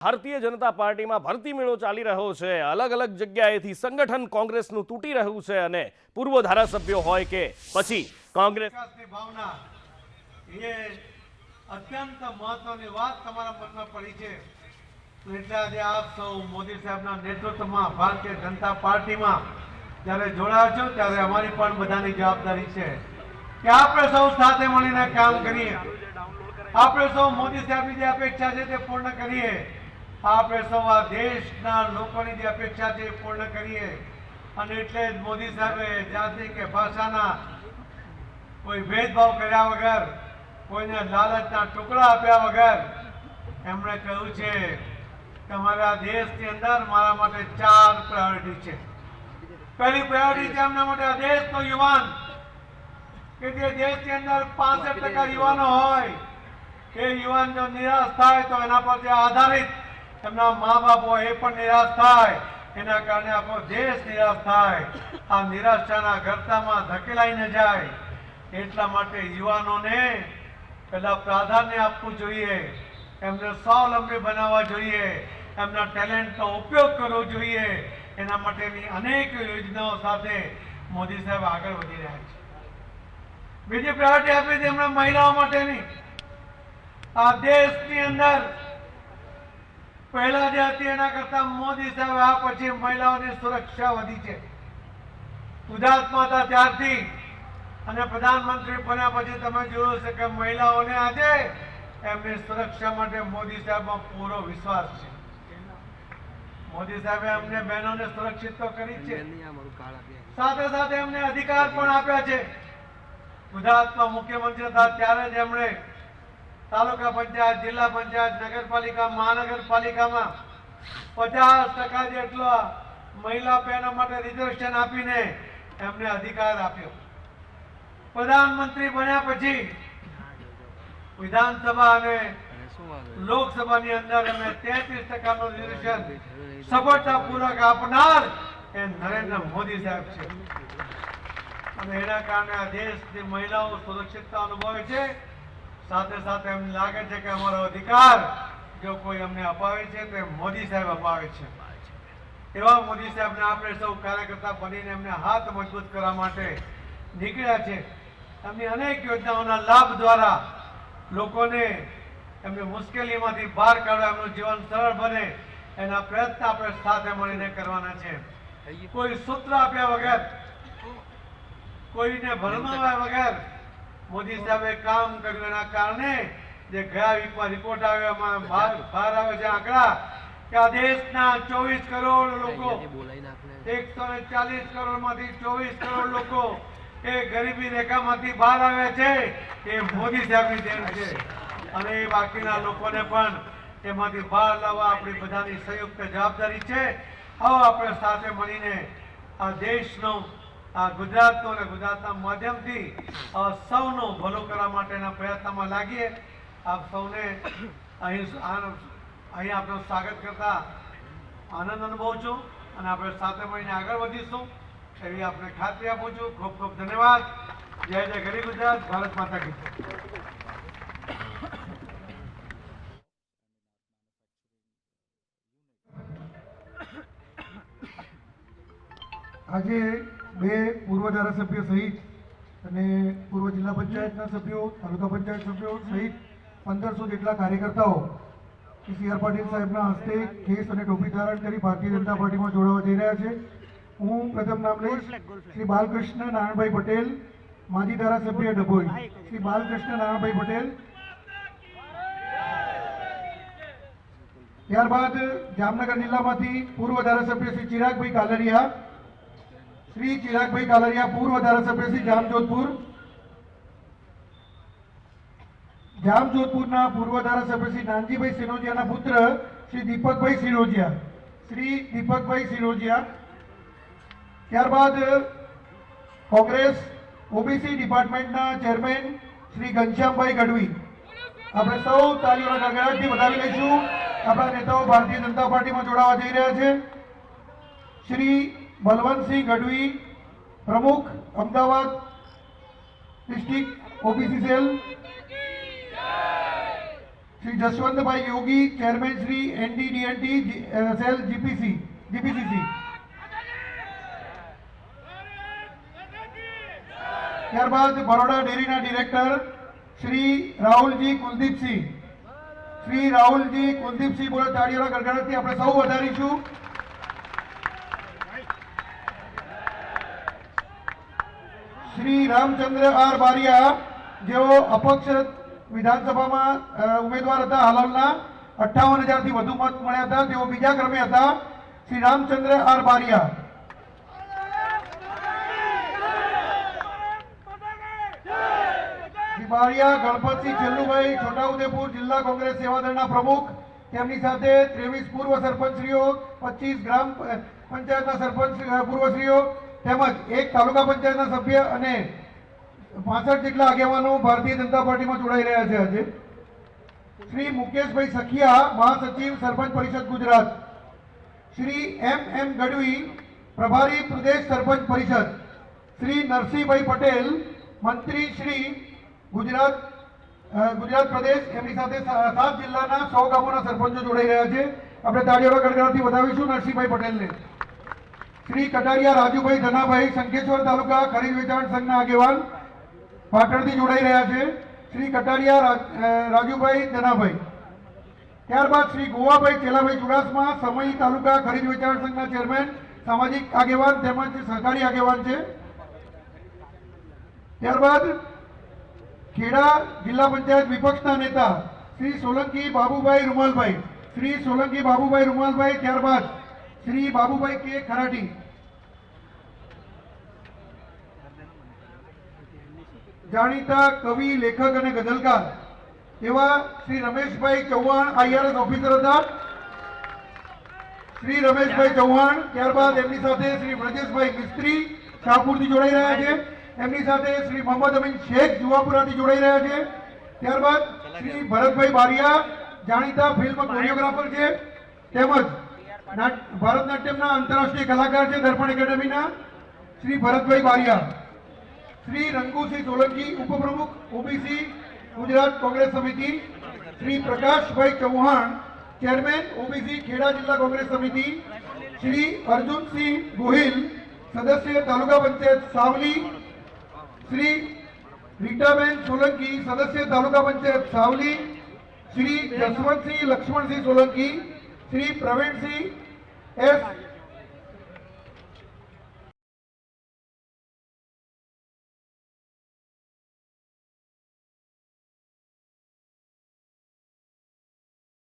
ભારતીય જનતા પાર્ટીમાં ભરતી મેળો ચાલી રહ્યો છે। અલગ અલગ જગ્યાએથી સંગઠન કોંગ્રેસનું તૂટી રહ્યું છે અને પૂર્વ ધારાસભ્યો હોય કે પછી કોંગ્રેસની ભાવના એ અત્યંત મહત્વની વાત તમારા મનમાં પડી છે। એટલે આજે આપ સૌ મોદી સાહેબના નેતૃત્વમાં ભારતીય જનતા પાર્ટીમાં જ્યારે જોડાયા છો ત્યારે અમારી પણ બધાની જવાબદારી છે કે આપણે સૌ સાથે મળીને કામ કરીએ। આપણે સૌ મોદી સાહેબની જે અપેક્ષા છે તે પૂર્ણ કરીએ। આપણે સૌ આ દેશના લોકોની જે અપેક્ષા છે એ પૂર્ણ કરીએ। અને એટલે જ મોદી સાહેબે જાતિ કે ભાષાના કોઈ ભેદભાવ કર્યા વગર, કોઈને લાલચના ટુકડા આપ્યા વગર એમણે કહ્યું છે કે અમારા દેશની અંદર મારા માટે 4 પ્રાયોરિટી છે। પહેલી પ્રાયોરિટી છે એમના માટે આ દેશનો યુવાન, કે જે દેશની અંદર 65% યુવાનો હોય એ યુવાન જો નિરાશ થાય તો એના પર જે આધારિત એમના મા બાપ હોય એ પણ નિરાશ થાય, એના કારણે આપણો દેશ નિરાશ થાય। આ નિરાશાના ગર્તામાં ધકેલાઈ ન જાય એટલા માટે યુવાનોને પહેલા પ્રાધાન્ય આપવું જોઈએ, એમને સ્વાવલંબી બનાવવા જોઈએ, એમના ટેલેન્ટનો ઉપયોગ કરવો જોઈએ। એના માટેની અનેક યોજનાઓ સાથે મોદી સાહેબ આગળ વધી રહ્યા છે। બીજી પ્રાયોરિટી આપી હતી એમણે મહિલાઓ માટેની। આ દેશની અંદર પહેલા જે હતી એના કરતા મોદી સાહેબ આ પછી મહિલાઓની સુરક્ષા વધી છે। ગુજરાતમાં હતા ત્યારથી અને પ્રધાનમંત્રી બન્યા પછી તમે જોયું છે કે મહિલાઓને આજે એમની સુરક્ષા માટે મોદી સાહેબમાં પૂરો વિશ્વાસ છે। મોદી સાહેબે અમને બહેનોને સુરક્ષિત તો કરી છે, સાથે સાથે એમને અધિકાર પણ આપ્યા છે। ગુજરાતમાં મુખ્યમંત્રી હતા ત્યારે જ એમણે તાલુકા પંચાયત, જિલ્લા પંચાયત, નગરપાલિકા, મહાનગરપાલિકામાં 50% જેટલા મહિલા બહેનો માટે રિઝર્વેશન આપીને એમને અધિકાર આપ્યો। પ્રધાનમંત્રી બન્યા પછી વિધાનસભા અને લોકસભાની અંદર એમને 33% રિઝર્વેશન સફળતાપૂર્વક આપનાર એ નરેન્દ્ર મોદી સાહેબ છે। અને એના કારણે આ દેશની મહિલાઓ સુરક્ષિતતા અનુભવે છે। સાથે સાથે એમને લાગે છે કે અમારો અધિકાર જો કોઈ અમને અપાવે છે તો મોદી સાહેબ અપાવે છે। એવા મોદી સાહેબને આપણે સૌ કાર્યકર્તા બનીને એમને હાથ મજબૂત કરવા માટે નીકળ્યા છે। એમની અનેક યોજનાઓના લાભ દ્વારા લોકોને એમની મુશ્કેલીમાંથી બહાર કાઢવા, એમનું જીવન સરળ બને એના પ્રયત્ન આપણે સાથે મળીને કરવાના છે। કોઈ સૂત્ર આપ્યા વગર, કોઈને ભરમાવ્યા વગર મોદી સાહેબે કામ કર્યું। એના કારણે જે ગયા વીકમાં રિપોર્ટ આવ્યો એમાં બહાર આવે છે આંકડા કે આ દેશના 24 કરોડ લોકો, 140 કરોડમાંથી 24 કરોડ લોકો એ ગરીબી રેખામાંથી બહાર આવ્યા છે। એ મોદી સાહેબની દેન છે અને એ બાકીના લોકોને પણ એમાંથી બહાર લાવવા આપણી બધાની સંયુક્ત જવાબદારી છે। આવો આપણે સાથે મળીને આ દેશનો, આ ગુજરાતનો અને ગુજરાતના માધ્યમથી સૌનો ભલો કરવા માટેના પ્રયત્નમાં લાગીએ। આપ સૌને અહીં આપનું સ્વાગત કરતા આનંદ અનુભવું છું અને આપણે સાથે મળીને આગળ વધીશું એવી આપને ખાતરી આપું છું। ખૂબ ખૂબ ધન્યવાદ। જય જય ગરીબ ગુજરાત, ભારત માતા की जय। આજે બે પૂર્વ ધારાસભ્યો સહિત અને પૂર્વ જિલ્લા પંચાયતના સભ્યો, તાલુકા પંચાયત સભ્યો સહિત 1500 જેટલા કાર્યકર્તાઓ સી આર પાટીલ સાહેબના હસ્તે કેસ અને ટોપી ધારણ કરી ભારતીય જનતા પાર્ટીમાં જોડાવા જઈ રહ્યા છે। હું પ્રથમ નામ લઈશ શ્રી બાલકૃષ્ણ નારાયણભાઈ પટેલ, માજી ધારાસભ્ય ડભોઈ। શ્રી બાલકૃષ્ણ નારાયણભાઈ પટેલ। ત્યારબાદ જામનગર જિલ્લામાંથી પૂર્વ ધારાસભ્ય શ્રી ચિરાગભાઈ કાલરિયા, श्री चिरागभाई कालरिया पूर्व धारासभ्य श्री जामजोधपुर। जामजोधपुर पूर्व धारासभ्य श्री नानजीभाई सिनोजिया पुत्र श्री दीपकभाई सिनोजिया। श्री दीपकभाई सिनोजिया। त्यारबाद Congress OBC department chairman Shri Ghanshyambhai Gadhvi. આપણે સૌ તાલીઓના ગણગણાટથી વધાવી લઈશું। આપણા નેતાઓ ભારતીય જનતા પાર્ટીમાં જોડાવા જઈ રહ્યા છે। શ્રી बलवंत सिंह गढ़वी, प्रमुख Amdavad district OBC cell. Shri Jaswantbhai Yogi, chairman Shri NDDNT cell GPCC। ત્યારબાદ બરોડા ડેરીના ડિરેક્ટર શ્રી રાહુલજી કુલદીપસિંહ, બોલો તાળીઓના ગડગડાટથી આપણે સૌ વધારીશું। શ્રી રામચંદ્ર આર બારિયા, જેઓ અપક્ષ વિધાનસભામાં ઉમેદવાર હતા, હાલના 58,000 થી વધુ મત મળ્યા હતા, તેઓ બીજા ક્રમે હતા। શ્રી રામચંદ્ર આર બારિયા। બારિયા ગણપતસિંહ છેલ્લુભાઈ, છોટાઉદેપુર જિલ્લા કોંગ્રેસ સેવાદળના પ્રમુખ, તેમની સાથે 23 પૂર્વ સરપંચશ્રીઓ, 25 ગ્રામ પંચાયતના સરપંચ પૂર્વશ્રીઓ તેમજ એક તાલુકા પંચાયતના સભ્ય અને 65 જેટલા આગેવાનો ભારતીય જનતા પાર્ટીમાં જોડાઈ રહ્યા છે। આજે શ્રી મુકેશભાઈ સખિયા, મહાસચિવ સરપંચ પરિષદ ગુજરાત, શ્રી M ગઢવી, પ્રભારી પ્રદેશ સરપંચ પરિષદ, શ્રી નરસિંહભાઈ પટેલ, મંત્રી શ્રી ગુજરાત પ્રદેશ, એમની સાથે 7 જિલ્લાના 100 ગામોના સરપંચો જોડાઈ રહ્યા છે। આપણે તાળીઓના ગડગડાટથી વધાવીશું નરસિંહભાઈ પટેલને। શ્રી કટારિયા રાજુભાઈ ધનાભાઈ, શંખેશ્વર તાલુકા ખરીદ વેચાણ સંઘના આગેવાન, પાટણથી જોડાઈ રહ્યા છે। શ્રી કટારિયા રાજુભાઈ ધનાભાઈ। ત્યારબાદ શ્રી ગોવાભાઈ ચેલાભાઈ ચુડાસમા, સમય તાલુકા ખરીદ વેચાણ સંઘના ચેરમેન, સામાજિક આગેવાન તેમજ સહકારી આગેવાન છે। ત્યારબાદ ખેડા જિલ્લા પંચાયત વિપક્ષના નેતા શ્રી સોલંકી બાબુભાઈ રૂમાલભાઈ, ત્યારબાદ શ્રી બાબુભાઈ કે ખરાટી। જાણીતા કવિ, લેખક અને ગઝલકાર એવા શ્રી રમેશભાઈ ચૌહાણ, IRS ઓફિસર હતા, શ્રી રમેશભાઈ ચૌહાણ। ત્યારબાદ એમની સાથે શ્રી બ્રજેશભાઈ મિસ્ત્રી, શાહપુરથી જોડાઈ રહ્યા છે, એમની સાથે શ્રી મોહમ્મદ અમીન શેખ, જુવાપુરાથી જોડાઈ રહ્યા છે। ત્યારબાદ શ્રી ભરતભાઈ બારિયા, જાણીતા ફિલ્મ કોરિયોગ્રાફર છે તેમજ ભારતનાટ્યમના આંતરરાષ્ટ્રીય કલાકાર છે, દર્પણ એકેડેમીના શ્રી ભરતભાઈ બારિયા। શ્રી રંગુસિંહ સોલંકી, ઉપપ્રમુખ OBC ગુજરાત કોંગ્રેસ સમિતિ, શ્રી પ્રકાશભાઈ ચૌહાણ, ચેરમેન OBC ખેડા જિલ્લા કોંગ્રેસ સમિતિ, શ્રી અર્જુનસિંહ ગોહિલ, સદસ્ય તાલુકા પંચાયત સાવલી, શ્રી રીટાબેન સોલંકી, સદસ્ય તાલુકા પંચાયત સાવલી, શ્રી જસવંતસિંહ લક્ષ્મણસિંહ સોલંકી, શ્રી પ્રવીણસિંહ S